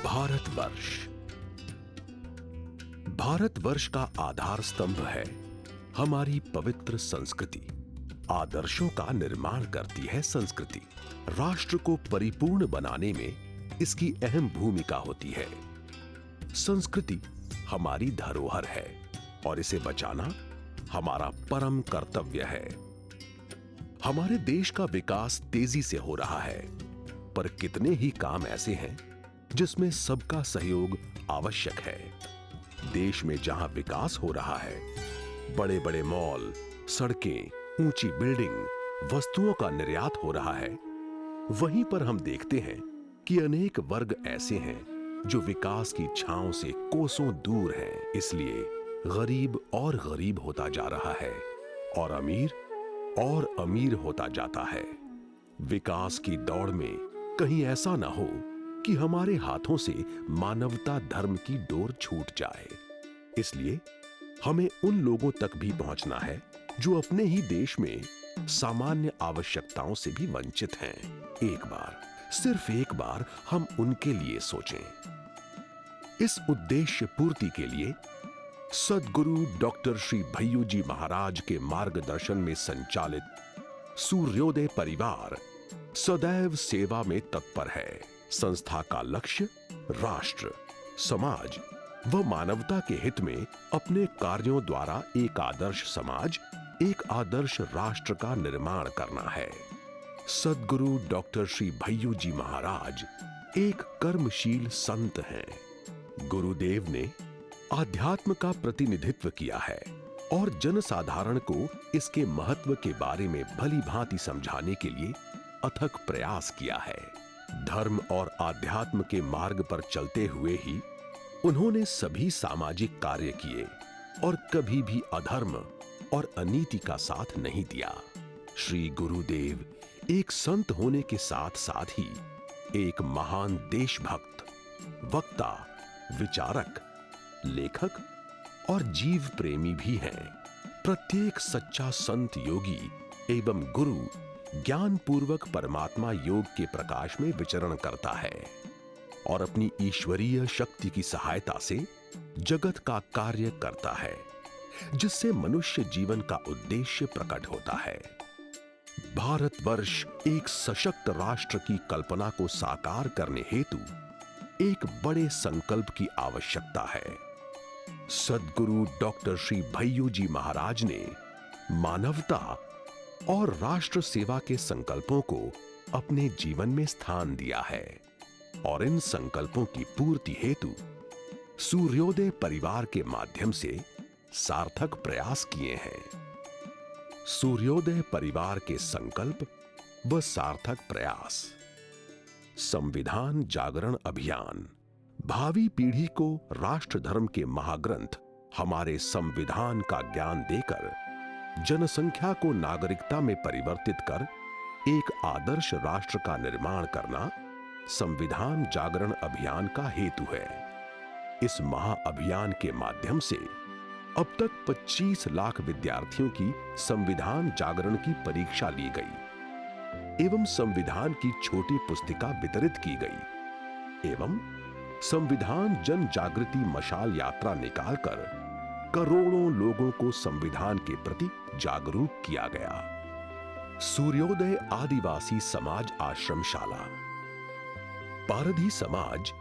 भारतवर्ष। भारतवर्ष का आधार स्तंभ है हमारी पवित्र संस्कृति। आदर्शों का निर्माण करती है संस्कृति। राष्ट्र को परिपूर्ण बनाने में इसकी अहम भूमिका होती है। संस्कृति हमारी धरोहर है और इसे बचाना हमारा परम कर्तव्य है। हमारे देश का विकास तेजी से हो रहा है, पर कितने ही काम ऐसे हैं जिसमें सबका सहयोग आवश्यक है। देश में जहां विकास हो रहा है, बड़े बड़े मॉल, सड़कें, ऊंची बिल्डिंग, वस्तुओं का निर्यात हो रहा है, वहीं पर हम देखते हैं कि अनेक वर्ग ऐसे हैं जो विकास की छांव से कोसों दूर हैं। इसलिए गरीब और गरीब होता जा रहा है और अमीर होता जाता है। विकास की दौड़ में कहीं ऐसा ना हो कि हमारे हाथों से मानवता धर्म की डोर छूट जाए। इसलिए हमें उन लोगों तक भी पहुंचना है जो अपने ही देश में सामान्य आवश्यकताओं से भी वंचित हैं। एक बार, सिर्फ एक बार हम उनके लिए सोचें। इस उद्देश्य पूर्ति के लिए सद्गुरु डॉक्टर श्री भय्यू जी महाराज के मार्गदर्शन में संचालित सूर्योदय परिवार सदैव सेवा में तत्पर है। संस्था का लक्ष्य राष्ट्र, समाज व मानवता के हित में अपने कार्यों द्वारा एक आदर्श समाज, एक आदर्श राष्ट्र का निर्माण करना है। सद्गुरु डॉक्टर श्री भय्यू जी महाराज एक कर्मशील संत हैं। गुरुदेव ने आध्यात्म का प्रतिनिधित्व किया है और जनसाधारण को इसके महत्व के बारे में भली भांति समझाने के लिए अथक प्रयास किया है। धर्म और आध्यात्म के मार्ग पर चलते हुए ही उन्होंने सभी सामाजिक कार्य किए और कभी भी अधर्म और अनीति का साथ नहीं दिया। श्री गुरुदेव एक संत होने के साथ साथ ही एक महान देशभक्त, वक्ता, विचारक, लेखक और जीव प्रेमी भी हैं। प्रत्येक सच्चा संत, योगी एवं गुरु ज्ञान पूर्वक परमात्मा योग के प्रकाश में विचरण करता है और अपनी ईश्वरीय शक्ति की सहायता से जगत का कार्य करता है, जिससे मनुष्य जीवन का उद्देश्य प्रकट होता है। भारतवर्ष एक सशक्त राष्ट्र की कल्पना को साकार करने हेतु एक बड़े संकल्प की आवश्यकता है। सद्गुरु डॉक्टर श्री भय्यू जी महाराज ने मानवता और राष्ट्र सेवा के संकल्पों को अपने जीवन में स्थान दिया है और इन संकल्पों की पूर्ति हेतु सूर्योदय परिवार के माध्यम से सार्थक प्रयास किए हैं। सूर्योदय परिवार के संकल्प व सार्थक प्रयास। संविधान जागरण अभियान भावी पीढ़ी को राष्ट्र धर्म के महाग्रंथ हमारे संविधान का ज्ञान देकर जनसंख्या को नागरिकता में परिवर्तित कर एक आदर्श राष्ट्र का निर्माण करना संविधान जागरण अभियान का हेतु है। इस महाअभियान के माध्यम से अब तक 25 लाख विद्यार्थियों की संविधान जागरण की परीक्षा ली गई एवं संविधान की छोटी पुस्तिका वितरित की गई एवं संविधान जन जागृति मशाल यात्रा निकालकर करोड़ों लोगों को संविधान के प्रति जागरूक किया गया। सूर्योदय आदिवासी समाज आश्रमशाला। पारधी समाज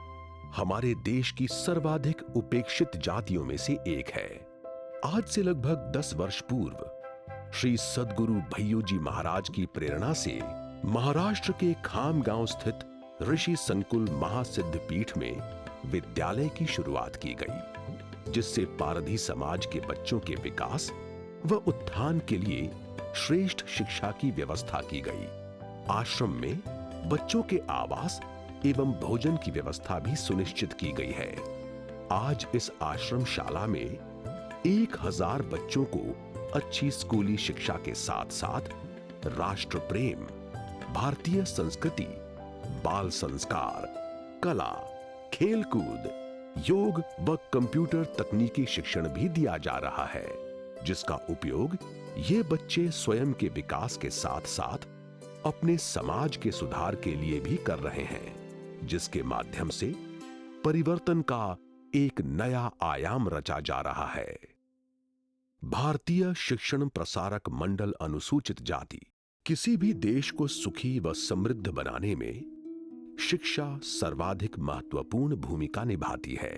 हमारे देश की सर्वाधिक उपेक्षित जातियों में से एक है। आज से लगभग 10 वर्ष पूर्व श्री सद्गुरु भय्यू जी महाराज की प्रेरणा से महाराष्ट्र के खामगांव स्थित ऋषि संकुल महासिद्ध पीठ में विद्यालय की शुरुआत की गई, जिससे पारधी समाज के बच्चों के विकास व उत्थान के लिए श्रेष्ठ शिक्षा की व्यवस्था की गई। आश्रम में बच्चों के आवास एवं भोजन की व्यवस्था भी सुनिश्चित की गई है। आज इस आश्रमशाला में 1000 बच्चों को अच्छी स्कूली शिक्षा के साथ साथ राष्ट्र प्रेम, भारतीय संस्कृति, बाल संस्कार, कला, खेलकूद, योग व कंप्यूटर तकनीकी शिक्षण भी दिया जा रहा है, जिसका उपयोग ये बच्चे स्वयं के विकास के साथ साथ अपने समाज के सुधार के लिए भी कर रहे हैं, जिसके माध्यम से परिवर्तन का एक नया आयाम रचा जा रहा है। भारतीय शिक्षण प्रसारक मंडल अनुसूचित जाति किसी भी देश को सुखी व समृद्ध बनाने में शिक्षा सर्वाधिक महत्वपूर्ण भूमिका निभाती है।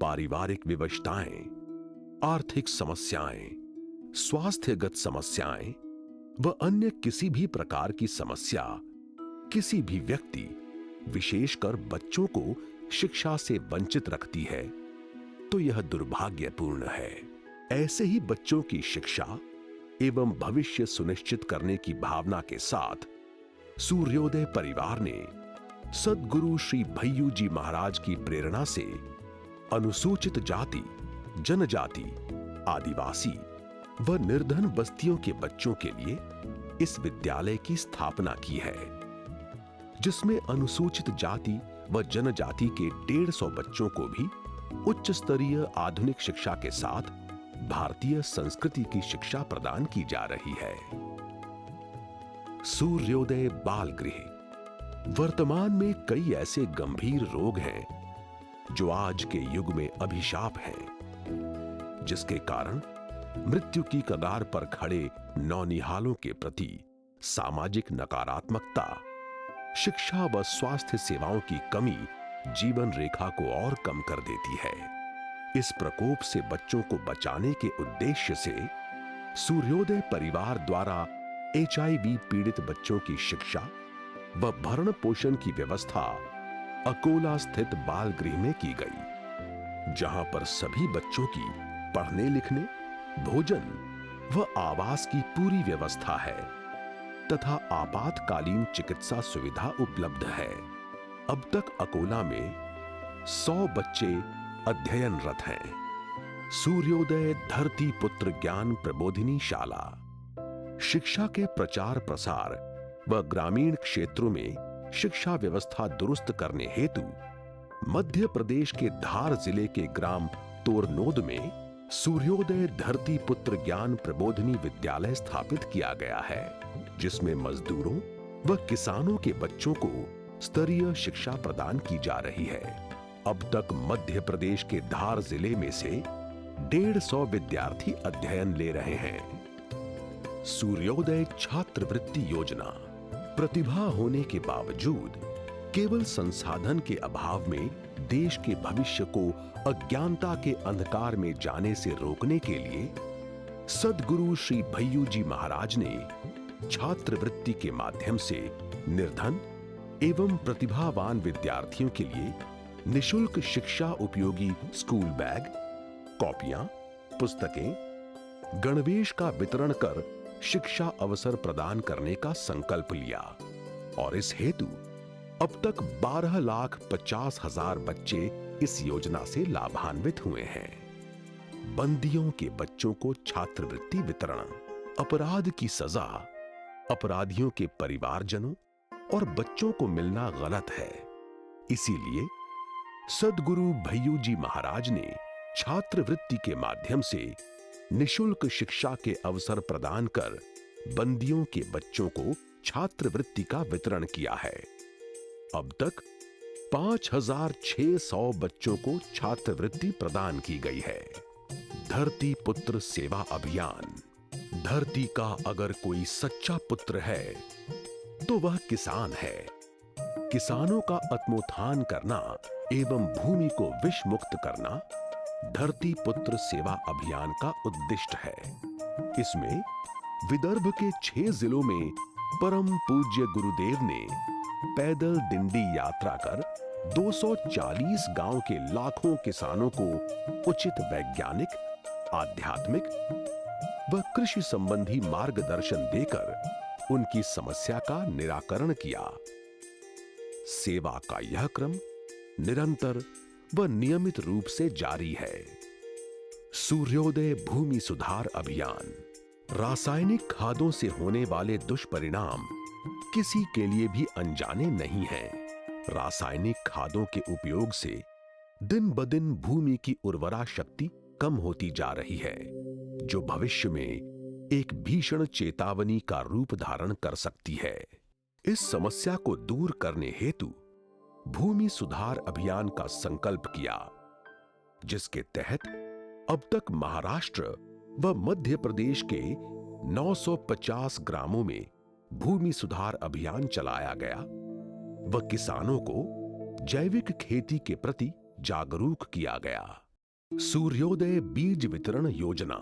पारिवारिक विवशताएं, आर्थिक समस्याएं, स्वास्थ्यगत समस्याएं व अन्य किसी भी प्रकार की समस्या किसी भी व्यक्ति, विशेषकर बच्चों को शिक्षा से वंचित रखती है तो यह दुर्भाग्यपूर्ण है। ऐसे ही बच्चों की शिक्षा एवं भविष्य सुनिश्चित करने की भावना के साथ सूर्योदय परिवार ने सद्गुरु श्री भय्यू जी महाराज की प्रेरणा से अनुसूचित जाति, जनजाति, आदिवासी व निर्धन बस्तियों के बच्चों के लिए इस विद्यालय की स्थापना की है, जिसमें अनुसूचित जाति व जनजाति के 150 बच्चों को भी उच्च स्तरीय आधुनिक शिक्षा के साथ भारतीय संस्कृति की शिक्षा प्रदान की जा रही है। सूर्योदय बाल गृह। वर्तमान में कई ऐसे गंभीर रोग हैं जो आज के युग में अभिशाप हैं, जिसके कारण मृत्यु की कगार पर खड़े नौनिहालों के प्रति सामाजिक नकारात्मकता, शिक्षा व स्वास्थ्य सेवाओं की कमी जीवन रेखा को और कम कर देती है। इस प्रकोप से बच्चों को बचाने के उद्देश्य से सूर्योदय परिवार द्वारा HIV पीड़ित बच्चों की शिक्षा व भरण पोषण की व्यवस्था अकोला स्थित बाल गृह में की गई, जहां पर सभी बच्चों की पढ़ने लिखने, भोजन व आवास की पूरी व्यवस्था है तथा आपातकालीन चिकित्सा सुविधा उपलब्ध है। अब तक अकोला में 100 बच्चे अध्ययनरत हैं। सूर्योदय धरती पुत्र ज्ञान प्रबोधिनी शाला शिक्षा के प्रचार प्रसार व ग्रामीण क्षेत्रों में शिक्षा व्यवस्था दुरुस्त करने हेतु मध्य प्रदेश के धार जिले के ग्राम तोरनोद में सूर्योदय धरती पुत्र ज्ञान प्रबोधिनी विद्यालय स्थापित किया गया है, जिसमें मजदूरों व किसानों के बच्चों को स्तरीय शिक्षा प्रदान की जा रही है। अब तक मध्य प्रदेश के धार जिले में से 150 विद्यार्थी अध्ययन ले रहे हैं। सूर्योदय छात्रवृत्ति योजना। प्रतिभा होने के बावजूद केवल संसाधन के अभाव में देश के भविष्य को अज्ञानता के अंधकार में जाने से रोकने के लिए सद्गुरु श्री भय्यू जी महाराज ने छात्रवृत्ति के माध्यम से निर्धन एवं प्रतिभावान विद्यार्थियों के लिए निशुल्क शिक्षा उपयोगी स्कूल बैग, कॉपियां, पुस्तकें, गणवेश का वितरण कर शिक्षा अवसर प्रदान करने का संकल्प लिया और इस हेतु अब तक 12,50,000 बच्चे इस योजना से लाभान्वित हुए हैं। बंदियों के बच्चों को छात्रवृत्ति वितरण। अपराध की सजा अपराधियों के परिवारजनों और बच्चों को मिलना गलत है, इसीलिए सद्गुरु भय्यू जी महाराज ने छात्रवृत्ति के माध्यम से निशुल्क शिक्षा के अवसर प्रदान कर बंदियों के बच्चों को छात्रवृत्ति का वितरण किया है। अब तक 5,600 बच्चों को छात्रवृत्ति प्रदान की गई है। धरती पुत्र सेवा अभियान। धरती का अगर कोई सच्चा पुत्र है तो वह किसान है। किसानों का आत्मोत्थान करना एवं भूमि को विष मुक्त करना धरती पुत्र सेवा अभियान का उद्दिष्ट है। इसमें विदर्भ के 6 जिलों में परम पूज्य गुरुदेव ने पैदल डिंडी यात्रा कर 240 गांव के लाखों किसानों को उचित वैज्ञानिक, आध्यात्मिक व कृषि संबंधी मार्गदर्शन देकर उनकी समस्या का निराकरण किया। सेवा का यह क्रम निरंतर व नियमित रूप से जारी है। सूर्योदय भूमि सुधार अभियान। रासायनिक खादों से होने वाले दुष्परिणाम किसी के लिए भी अनजाने नहीं हैं। रासायनिक खादों के उपयोग से दिन ब दिन भूमि की उर्वरा शक्ति कम होती जा रही है, जो भविष्य में एक भीषण चेतावनी का रूप धारण कर सकती है। इस समस्या को दूर करने हेतु भूमि सुधार अभियान का संकल्प किया, जिसके तहत अब तक महाराष्ट्र व मध्य प्रदेश के 950 ग्रामों में भूमि सुधार अभियान चलाया गया व किसानों को जैविक खेती के प्रति जागरूक किया गया। सूर्योदय बीज वितरण योजना।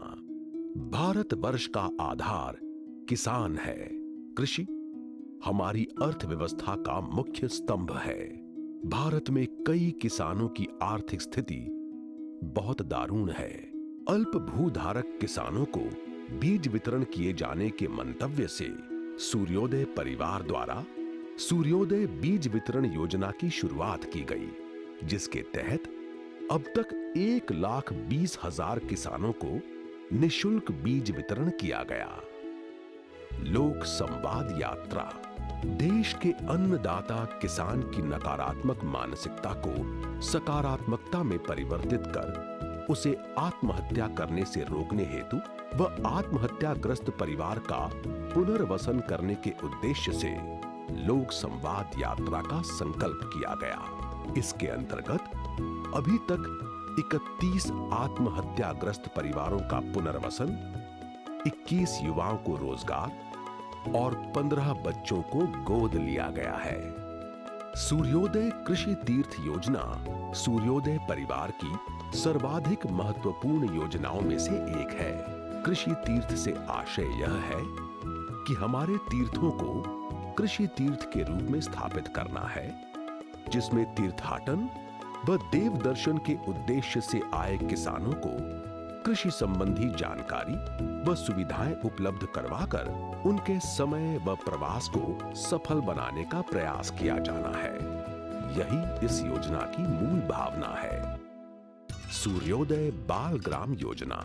भारतवर्ष का आधार किसान है। कृषि हमारी अर्थव्यवस्था का मुख्य स्तंभ है। भारत में कई किसानों की आर्थिक स्थिति बहुत दारुण है। अल्प भूधारक किसानों को बीज वितरण किए जाने के मंतव्य से सूर्योदय परिवार द्वारा सूर्योदय बीज वितरण योजना की शुरुआत की गई, जिसके तहत अब तक 1,20,000 किसानों को निशुल्क बीज वितरण किया गया। लोक संवाद यात्रा। देश के अन्नदाता किसान की नकारात्मक मानसिकता को सकारात्मकता में परिवर्तित कर उसे आत्महत्या करने से रोकने हेतु व आत्महत्याग्रस्त परिवार का पुनर्वसन करने के उद्देश्य से लोक संवाद यात्रा का संकल्प किया गया। इसके अंतर्गत अभी तक 31 आत्महत्याग्रस्त परिवारों का पुनर्वसन, 21 युवाओं को रोजगार और 15 बच्चों को गोद लिया गया है। सूर्योदय कृषि तीर्थ योजना सूर्योदय परिवार की सर्वाधिक महत्वपूर्ण योजनाओं में से एक है। कृषि तीर्थ से आशय यह है कि हमारे तीर्थों को कृषि तीर्थ के रूप में स्थापित करना है, जिसमें तीर्थाटन व देव दर्शन के उद्देश्य से आए किसानों को कृषि संबंधी जानकारी व सुविधाएं उपलब्ध करवाकर उनके समय व प्रवास को सफल बनाने का प्रयास किया जाना है। यही इस योजना की मूल भावना है। सूर्योदय बाल ग्राम योजना।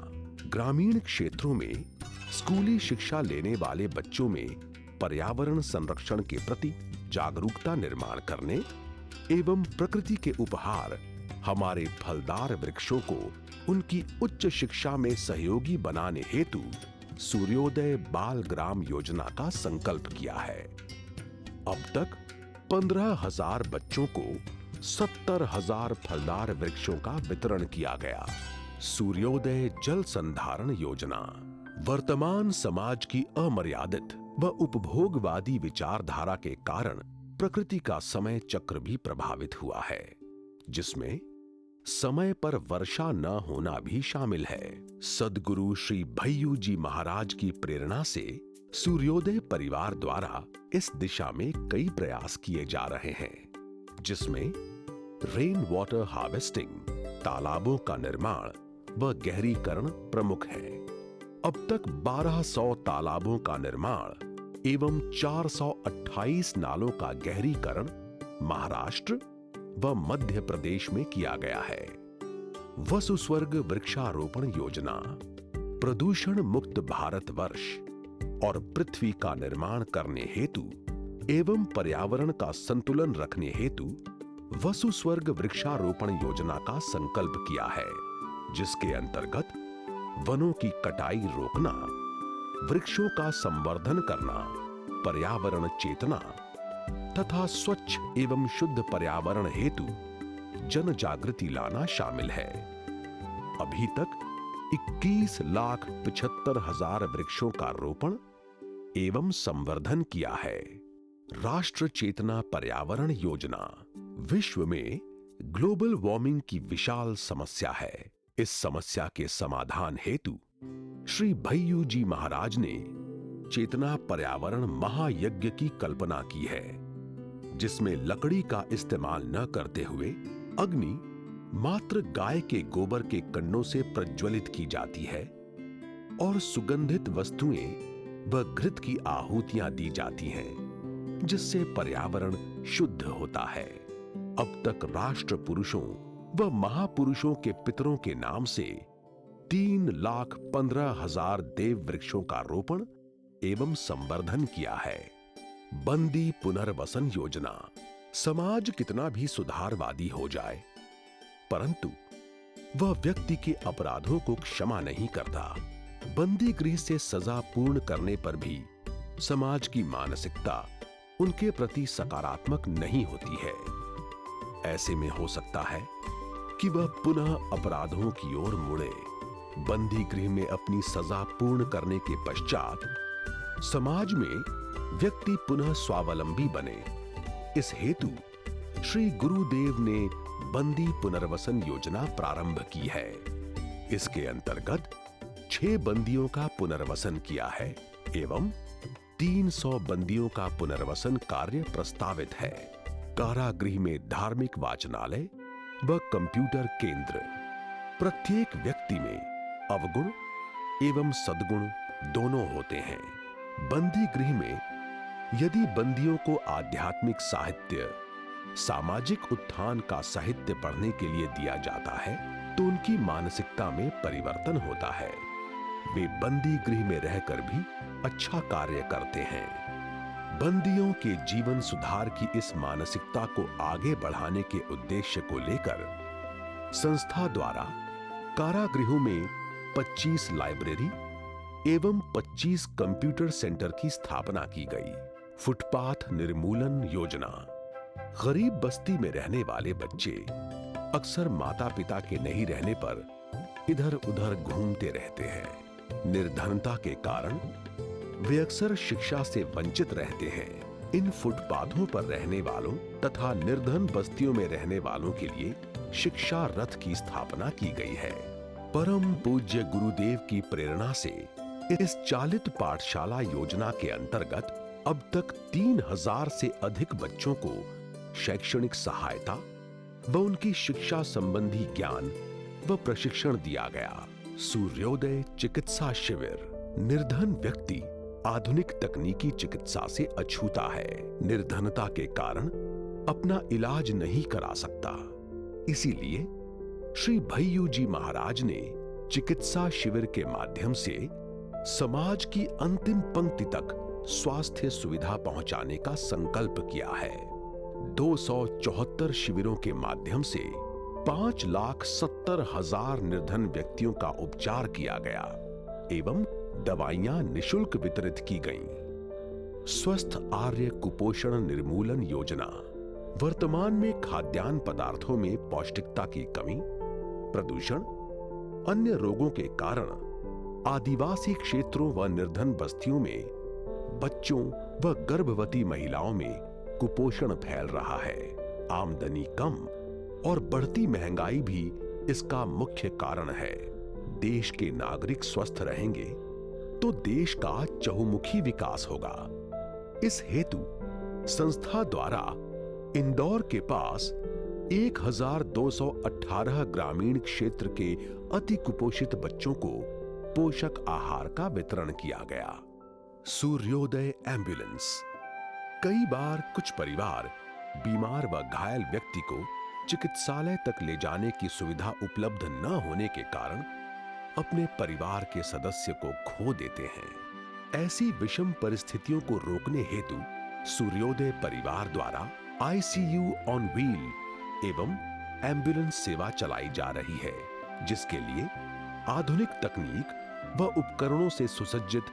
ग्रामीण क्षेत्रों में स्कूली शिक्षा लेने वाले बच्चों में पर्यावरण संरक्षण के प्रति जागरूकता निर्माण करने एवं प्रकृति के उपहार हमारे फलदार वृक्षों को उनकी उच्च शिक्षा में सहयोगी बनाने हेतु सूर्योदय बाल ग्राम योजना का संकल्प किया है। अब तक 15,000 बच्चों को 70,000 फलदार वृक्षों का वितरण किया गया। सूर्योदय जल संधारण योजना। वर्तमान समाज की अमर्यादित व उपभोगवादी विचारधारा के कारण प्रकृति का समय चक्र भी प्रभावित हुआ है, जिसमें समय पर वर्षा न होना भी शामिल है। सद्गुरु श्री भय्यू जी महाराज की प्रेरणा से सूर्योदय परिवार द्वारा इस दिशा में कई प्रयास किए जा रहे हैं, जिसमें रेन वाटर हार्वेस्टिंग, तालाबों का निर्माण व गहरीकरण प्रमुख है। अब तक 1200 तालाबों का निर्माण एवं 428 नालों का गहरीकरण महाराष्ट्र व मध्य प्रदेश में किया गया है। वसुस्वर्ग वृक्षारोपण योजना। प्रदूषण मुक्त भारत वर्ष और पृथ्वी का निर्माण करने हेतु एवं पर्यावरण का संतुलन रखने हेतु वसुस्वर्ग वृक्षारोपण योजना का संकल्प किया है, जिसके अंतर्गत वनों की कटाई रोकना, वृक्षों का संवर्धन करना, पर्यावरण चेतना तथा स्वच्छ एवं शुद्ध पर्यावरण हेतु जन जागृति लाना शामिल है। अभी तक 21,75,000 वृक्षों का रोपण एवं संवर्धन किया है। राष्ट्र चेतना पर्यावरण योजना। विश्व में ग्लोबल वार्मिंग की विशाल समस्या है। इस समस्या के समाधान हेतु श्री भय्यू जी महाराज ने चेतना पर्यावरण महायज्ञ की कल्पना की है, जिसमें लकड़ी का इस्तेमाल न करते हुए अग्नि मात्र गाय के गोबर के कंडों से प्रज्वलित की जाती है और सुगंधित वस्तुएं व घृत की आहुतियां दी जाती हैं, जिससे पर्यावरण शुद्ध होता है। अब तक राष्ट्र पुरुषों व महापुरुषों के पितरों के नाम से 3,15,000 देव वृक्षों का रोपण एवं संवर्धन किया है। बंदी पुनर्वसन योजना। समाज कितना भी सुधारवादी हो जाए, परंतु वह व्यक्ति के अपराधों को क्षमा नहीं करता। बंदी गृह से सजा पूर्ण करने पर भी समाज की मानसिकता उनके प्रति सकारात्मक नहीं होती है। ऐसे में हो सकता है कि वह पुनः अपराधों की ओर मुड़े। बंदी गृह में अपनी सजा पूर्ण करने के पश्चात समाज में व्यक्ति पुनः स्वावलंबी बने, इस हेतु श्री गुरुदेव ने बंदी पुनर्वसन योजना प्रारंभ की है। इसके अंतर्गत 6 बंदियों का पुनर्वसन किया है एवं 300 बंदियों का पुनर्वसन कार्य प्रस्तावित है। कारागृह में धार्मिक वाचनालय व कंप्यूटर केंद्र। प्रत्येक व्यक्ति में अवगुण एवं सद्गुण दोनों होते हैं। बंदी गृह में यदि बंदियों को आध्यात्मिक साहित्य, सामाजिक उत्थान का साहित्य पढ़ने के लिए दिया जाता है तो उनकी मानसिकता में परिवर्तन होता है। वे बंदी गृह में रहकर भी अच्छा कार्य करते हैं। बंदियों के जीवन सुधार की इस मानसिकता को आगे बढ़ाने के उद्देश्य को लेकर संस्था द्वारा कारागृहों में 25 लाइब्रेरी एवं 25 कंप्यूटर सेंटर की स्थापना की गई। फुटपाथ निर्मूलन योजना। गरीब बस्ती में रहने वाले बच्चे अक्सर माता पिता के नहीं रहने पर इधर उधर घूमते रहते हैं। निर्धनता के कारण वे अक्सर शिक्षा से वंचित रहते हैं। इन फुटपाथों पर रहने वालों तथा निर्धन बस्तियों में रहने वालों के लिए शिक्षा रथ की स्थापना की गई है। परम पूज्य गुरुदेव की प्रेरणा से इस चालित पाठशाला योजना के अंतर्गत अब तक 3000 से अधिक बच्चों को शैक्षणिक सहायता व उनकी शिक्षा संबंधी ज्ञान व प्रशिक्षण दिया गया। सूर्योदय चिकित्सा शिविर। निर्धन व्यक्ति आधुनिक तकनीकी चिकित्सा से अछूता है। निर्धनता के कारण अपना इलाज नहीं करा सकता। इसीलिए श्री भय्यू जी महाराज ने चिकित्सा शिविर के माध्यम से समाज की अंतिम पंक्ति तक स्वास्थ्य सुविधा पहुंचाने का संकल्प किया है। 274 शिविरों के माध्यम से 5,70,000 निर्धन व्यक्तियों का उपचार किया गया एवं दवाइयां निशुल्क वितरित की गईं। स्वस्थ आर्य कुपोषण निर्मूलन योजना। वर्तमान में खाद्यान्न पदार्थों में पौष्टिकता की कमी, प्रदूषण, अन्य रोगों के कारण आदिवासी क्षेत्रों व निर्धन बस्तियों में बच्चों व गर्भवती महिलाओं में कुपोषण फैल रहा है। आमदनी कम और बढ़ती महंगाई भी इसका मुख्य कारण है। देश के नागरिक स्वस्थ रहेंगे तो देश का चहुमुखी विकास होगा। इस हेतु संस्था द्वारा इंदौर के पास 1218 ग्रामीण क्षेत्र के अति कुपोषित बच्चों को पोषक आहार का वितरण किया गया। सूर्योदय एम्बुलेंस। कई बार कुछ परिवार बीमार व घायल व्यक्ति को चिकित्सालय तक ले जाने की सुविधा उपलब्ध न होने के कारण अपने परिवार के सदस्य को खो देते हैं। ऐसी विषम परिस्थितियों को रोकने हेतु सूर्योदय परिवार द्वारा आईसीयू ऑन व्हील एवं एम्बुलेंस सेवा चलाई जा रही है, जिसके लिए आधुनिक तकनीक व उपकरणों से सुसज्जित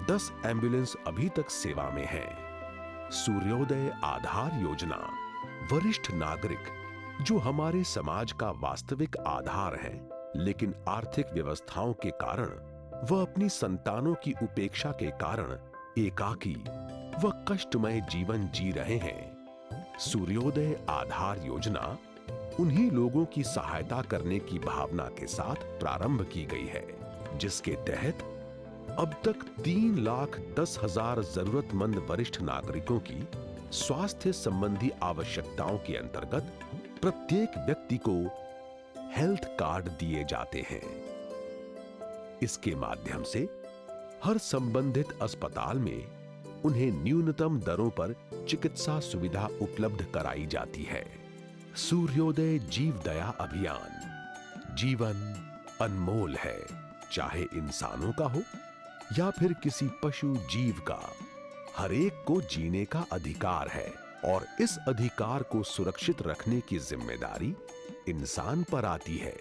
10 एम्बुलेंस अभी तक सेवा में हैं। सूर्योदय आधार योजना। वरिष्ठ नागरिक जो हमारे समाज का वास्तविक आधार है, लेकिन आर्थिक व्यवस्थाओं के कारण वह अपनी संतानों की उपेक्षा के कारण एकाकी व कष्टमय जीवन जी रहे हैं। सूर्योदय आधार योजना उन्हीं लोगों की सहायता करने की भावना के साथ प्रारंभ की गई है, जिसके तहत अब तक 3,10,000 जरूरतमंद वरिष्ठ नागरिकों की स्वास्थ्य संबंधी आवश्यकताओं के अंतर्गत प्रत्येक व्यक्ति को हेल्थ कार्ड दिए जाते हैं। इसके माध्यम से हर संबंधित अस्पताल में उन्हें न्यूनतम दरों पर चिकित्सा सुविधा उपलब्ध कराई जाती है। सूर्योदय जीव दया अभियान। जीवन अनमोल है, चाहे इंसानों का हो या फिर किसी पशु जीव का। हर एक को जीने का अधिकार है और इस अधिकार को सुरक्षित रखने की जिम्मेदारी इंसान पर आती है।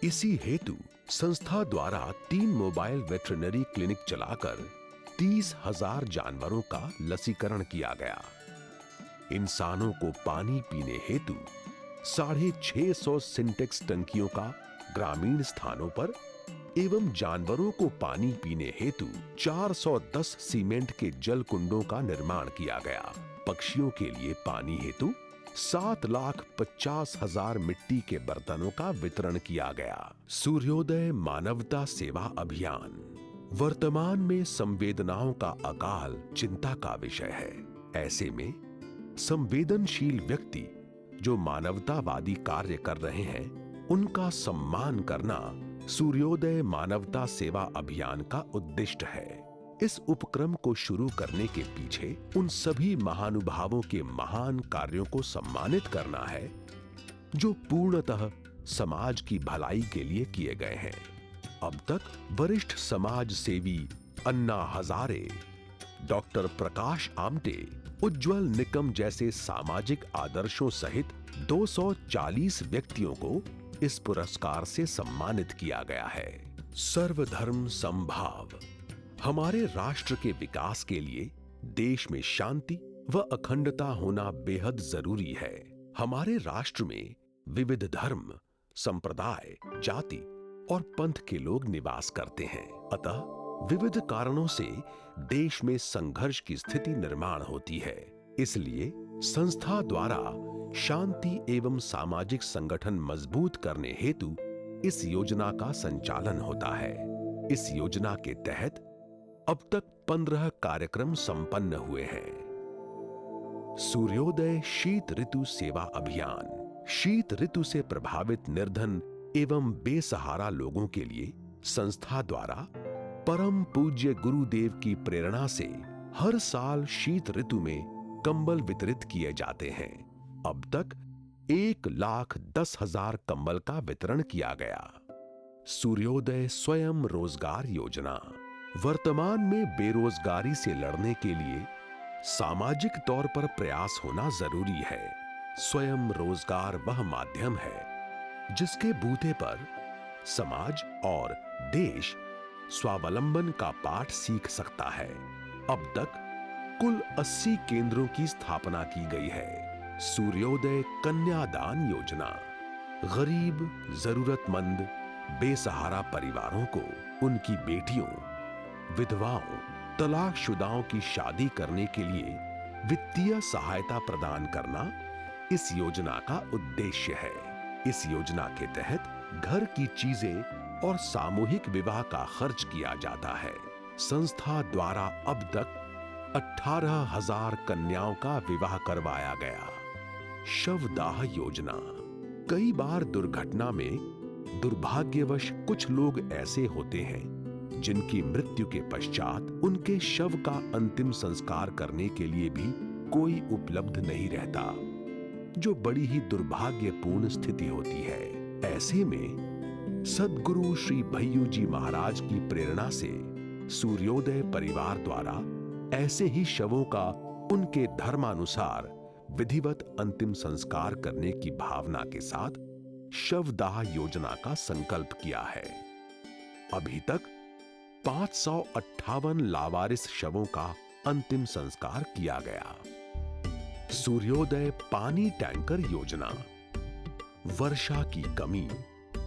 इसी हेतु संस्था द्वारा 3 मोबाइल वेटरनरी क्लिनिक चलाकर 30,000 जानवरों का लसीकरण किया गया। इंसानों को पानी पीने हेतु 650 सिंटेक्स टंकियों का ग्रामीण स्थानों पर एवं जानवरों को पानी पीने हेतु 410 सीमेंट के जल कुंडों का निर्माण किया गया। पक्षियों के लिए पानी हेतु 7,50,000 मिट्टी के बर्तनों का वितरण किया गया। सूर्योदय मानवता सेवा अभियान वर्तमान में संवेदनाओं का अकाल चिंता का विषय है। ऐसे में संवेदनशील व्यक्ति जो मानवतावादी कार्य कर रहे हैं, उनका सम्मान करना सूर्योदय मानवता सेवा अभियान का उद्दिष्ट है। इस उपक्रम को शुरू करने के पीछे उन सभी महानुभावों के महान कार्यों को सम्मानित करना है जो पूर्णतः समाज की भलाई के लिए किए गए हैं। अब तक वरिष्ठ समाज सेवी अन्ना हजारे, डॉक्टर प्रकाश आमटे, उज्जवल निकम जैसे सामाजिक आदर्शों सहित 240 व्यक्तियों को इस पुरस्कार से सम्मानित किया गया है। सर्वधर्म समभाव हमारे राष्ट्र के विकास के लिए देश में शांति व अखंडता होना बेहद जरूरी है। हमारे राष्ट्र में विविध धर्म, संप्रदाय, जाति और पंथ के लोग निवास करते हैं। अतः विविध कारणों से देश में संघर्ष की स्थिति निर्माण होती है। इसलिए संस्था द्वारा शांति एवं सामाजिक संगठन मजबूत करने हेतु इस योजना का संचालन होता है। इस योजना के तहत अब तक 15 कार्यक्रम संपन्न हुए हैं। सूर्योदय शीत ऋतु सेवा अभियान शीत ऋतु से प्रभावित निर्धन एवं बेसहारा लोगों के लिए संस्था द्वारा परम पूज्य गुरुदेव की प्रेरणा से हर साल शीत ऋतु में कंबल वितरित किए जाते हैं। अब तक 1,10,000 कंबल का वितरण किया गया। सूर्योदय स्वयं रोजगार योजना वर्तमान में बेरोजगारी से लड़ने के लिए सामाजिक तौर पर प्रयास होना जरूरी है। स्वयं रोजगार वह माध्यम है जिसके बूते पर समाज और देश स्वावलंबन का पाठ सीख सकता है। अब तक कुल 80 केंद्रों की स्थापना की गई है। सूर्योदय कन्यादान योजना गरीब, जरूरतमंद, बेसहारा परिवारों को उनकी बेटियों, विधवाओं, तलाकशुदाओं की शादी करने के लिए वित्तीय सहायता प्रदान करना इस योजना का उद्देश्य है। इस योजना के तहत घर की चीजें और सामूहिक विवाह का खर्च किया जाता है। संस्था द्वारा अब तक 18,000 कन्याओं का विवाह करवाया गया। शवदाह योजना कई बार दुर्घटना में दुर्भाग्यवश कुछ लोग ऐसे होते हैं जिनकी मृत्यु के पश्चात उनके शव का अंतिम संस्कार करने के लिए भी कोई उपलब्ध नहीं रहता, जो बड़ी ही दुर्भाग्यपूर्ण स्थिति होती है। ऐसे में सद्गुरु श्री भय्यू जी महाराज की प्रेरणा से सूर्योदय परिवार द्वारा ऐसे ही शवों का उनके धर्मानुसार विधिवत अंतिम संस्कार करने की भावना के साथ शवदाह योजना का संकल्प किया है। अभी तक 558 लावारिस शवों का अंतिम संस्कार किया गया। सूर्योदय पानी टैंकर योजना वर्षा की कमी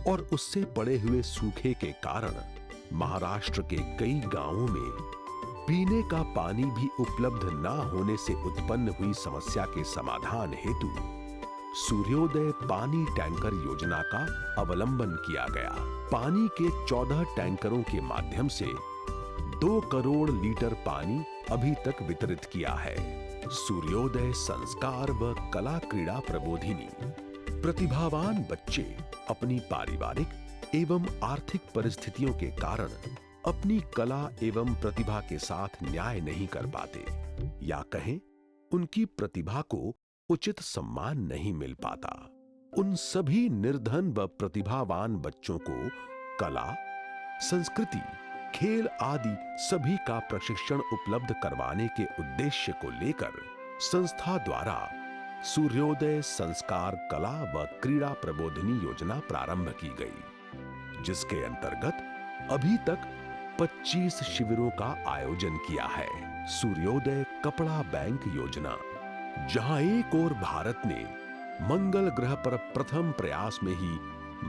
और उससे पड़े हुए सूखे के कारण महाराष्ट्र के कई गांवों में पीने का पानी भी उपलब्ध न होने से उत्पन्न हुई समस्या के समाधान हेतु सूर्योदय पानी टैंकर योजना का अवलंबन किया गया। पानी के 14 टैंकरों के माध्यम से 2 करोड़ लीटर पानी अभी तक वितरित किया है। सूर्योदय संस्कार व कला क्रीड़ा प्रबोधिनी प्रतिभावान बच्चे अपनी पारिवारिक एवं आर्थिक परिस्थितियों के कारण अपनी कला एवं प्रतिभा के साथ न्याय नहीं कर पाते, या कहें उनकी प्रतिभा को उचित सम्मान नहीं मिल पाता। उन सभी निर्धन व प्रतिभावान बच्चों को कला, संस्कृति, खेल आदि सभी का प्रशिक्षण उपलब्ध करवाने के उद्देश्य को लेकर संस्था द्वारा सूर्योदय संस्कार कला व क्रीड़ा प्रबोधिनी योजना प्रारंभ की गई, जिसके अंतर्गत अभी तक 25 शिविरों का आयोजन किया है। सूर्योदय कपड़ा बैंक योजना, जहां एक ओर भारत ने मंगल ग्रह पर प्रथम प्रयास में ही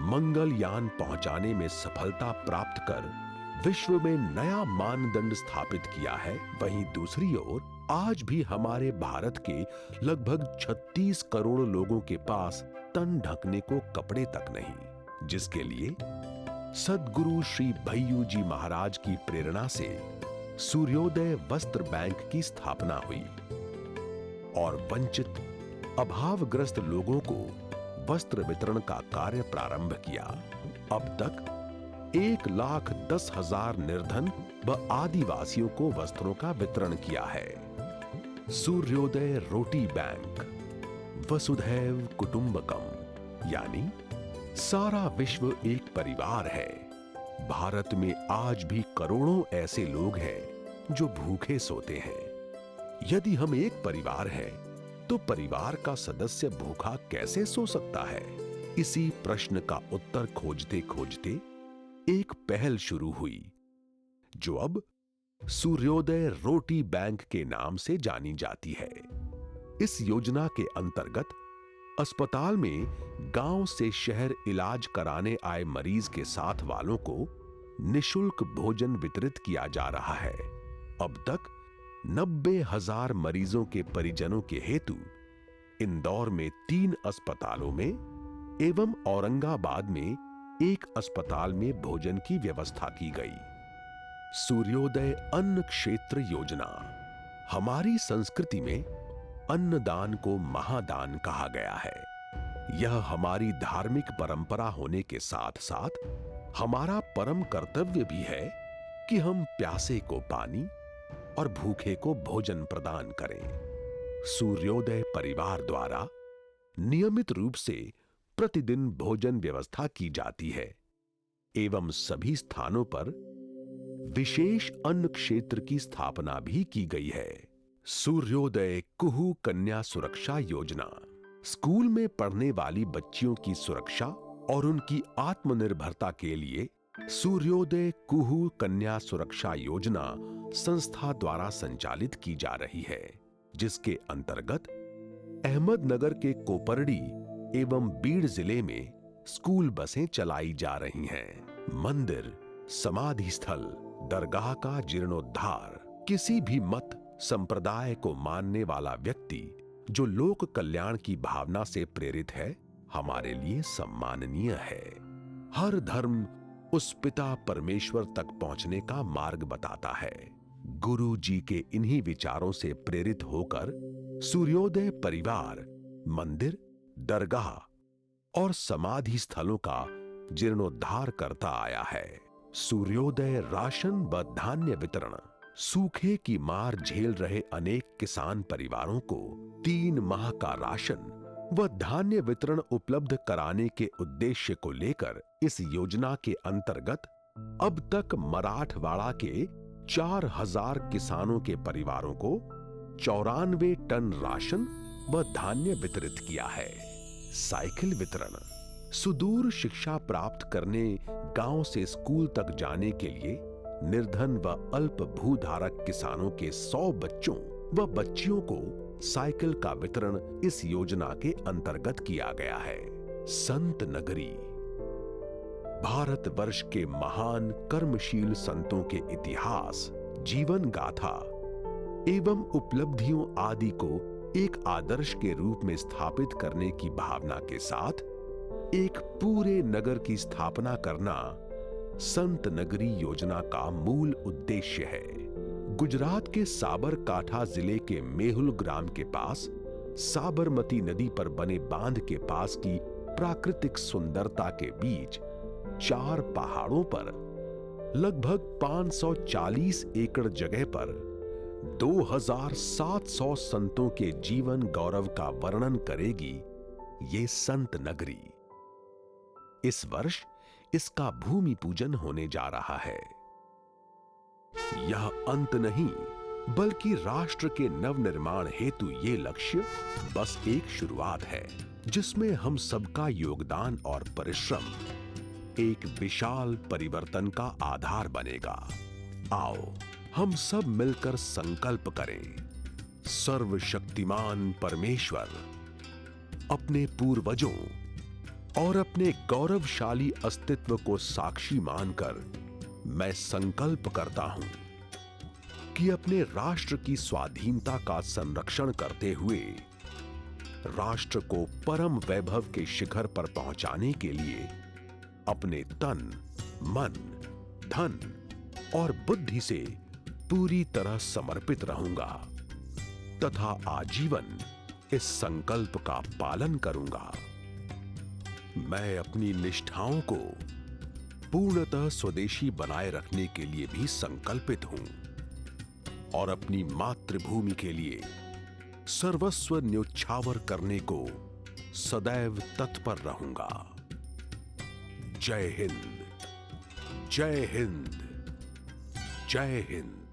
मंगलयान पहुंचाने में सफलता प्राप्त कर विश्व में नया मानदंड स्थापित किया है, वहीं दूसरी ओर आज भी हमारे भारत के लगभग 36 करोड़ लोगों के पास तन ढकने को कपड़े तक नहीं, जिसके लिए सद्गुरु श्री भय्यू जी महाराज की प्रेरणा से सूर्योदय वस्त्र बैंक की स्थापना हुई और वंचित अभावग्रस्त लोगों को वस्त्र वितरण का कार्य प्रारंभ किया। अब तक 1,10,000 निर्धन व आदिवासियों को वस्त्रों का वितरण किया है। सूर्योदय रोटी बैंक, वसुधैव कुटुंबकम, यानी सारा विश्व एक परिवार है। भारत में आज भी करोड़ों ऐसे लोग हैं जो भूखे सोते हैं। यदि हम एक परिवार हैं, तो परिवार का सदस्य भूखा कैसे सो सकता है? इसी प्रश्न का उत्तर खोजते खोजते एक पहल शुरू हुई, जो अब सूर्योदय रोटी बैंक के नाम से जानी जाती है। इस योजना के अंतर्गत अस्पताल में गांव से शहर इलाज कराने आए मरीज के साथ वालों को निशुल्क भोजन वितरित किया जा रहा है। अब तक 90,000 मरीजों के परिजनों के हेतु इंदौर में 3 अस्पतालों में एवं औरंगाबाद में 1 अस्पताल में भोजन की व्यवस्था की गई। सूर्योदय अन्न क्षेत्र योजना। हमारी संस्कृति में अन्नदान को महादान कहा गया है। यह हमारी धार्मिक परंपरा होने के साथ साथ हमारा परम कर्तव्य भी है कि हम प्यासे को पानी और भूखे को भोजन प्रदान करें। सूर्योदय परिवार द्वारा नियमित रूप से प्रतिदिन भोजन व्यवस्था की जाती है एवं सभी स्थानों पर विशेष अन्न क्षेत्र की स्थापना भी की गई है। सूर्योदय कुहू कन्या सुरक्षा योजना। स्कूल में पढ़ने वाली बच्चियों की सुरक्षा और उनकी आत्मनिर्भरता के लिए सूर्योदय कुहू कन्या सुरक्षा योजना संस्था द्वारा संचालित की जा रही है, जिसके अंतर्गत अहमदनगर के कोपरडी एवं बीड़ जिले में स्कूल बसें चलाई जा रही हैं। मंदिर, समाधि स्थल, दरगाह का जीर्णोद्धार। किसी भी मत संप्रदाय को मानने वाला व्यक्ति जो लोक कल्याण की भावना से प्रेरित है, हमारे लिए सम्माननीय है। हर धर्म उस पिता परमेश्वर तक पहुंचने का मार्ग बताता है। गुरु जी के इन्हीं विचारों से प्रेरित होकर सूर्योदय परिवार मंदिर, दरगाह और समाधि स्थलों का जीर्णोद्धार करता आया है। सूर्योदय राशन व धान्य वितरण। सूखे की मार झेल रहे अनेक किसान परिवारों को 3 माह का राशन व धान्य वितरण उपलब्ध कराने के उद्देश्य को लेकर इस योजना के अंतर्गत अब तक मराठवाड़ा के 4,000 किसानों के परिवारों को 94 टन राशन व धान्य वितरित किया है। साइकिल वितरण। सुदूर शिक्षा प्राप्त करने गांव से स्कूल तक जाने के लिए निर्धन व अल्प भूधारक किसानों के 100 बच्चों व बच्चियों को साइकिल का वितरण इस योजना के अंतर्गत किया गया है। संत नगरी। भारतवर्ष के महान कर्मशील संतों के इतिहास, जीवन गाथा एवं उपलब्धियों आदि को एक आदर्श के रूप में स्थापित करने की भावना के साथ एक पूरे नगर की स्थापना करना संत नगरी योजना का मूल उद्देश्य है। गुजरात के साबरकांठा जिले के मेहुल ग्राम के पास साबरमती नदी पर बने बांध के पास की प्राकृतिक सुंदरता के बीच 4 पहाड़ों पर लगभग 540 एकड़ जगह पर 2,700 संतों के जीवन गौरव का वर्णन करेगी ये संत नगरी। इस वर्ष इसका भूमि पूजन होने जा रहा है। यह अंत नहीं, बल्कि राष्ट्र के नवनिर्माण हेतु ये लक्ष्य बस एक शुरुआत है, जिसमें हम सबका योगदान और परिश्रम एक विशाल परिवर्तन का आधार बनेगा। आओ हम सब मिलकर संकल्प करें। सर्वशक्तिमान परमेश्वर अपने पूर्वजों और अपने गौरवशाली अस्तित्व को साक्षी मानकर मैं संकल्प करता हूं कि अपने राष्ट्र की स्वाधीनता का संरक्षण करते हुए राष्ट्र को परम वैभव के शिखर पर पहुंचाने के लिए अपने तन, मन, धन और बुद्धि से पूरी तरह समर्पित रहूंगा तथा आजीवन इस संकल्प का पालन करूंगा। मैं अपनी निष्ठाओं को पूर्णतः स्वदेशी बनाए रखने के लिए भी संकल्पित हूं और अपनी मातृभूमि के लिए सर्वस्व न्योछावर करने को सदैव तत्पर रहूंगा। जय हिंद, जय हिंद, जय हिंद।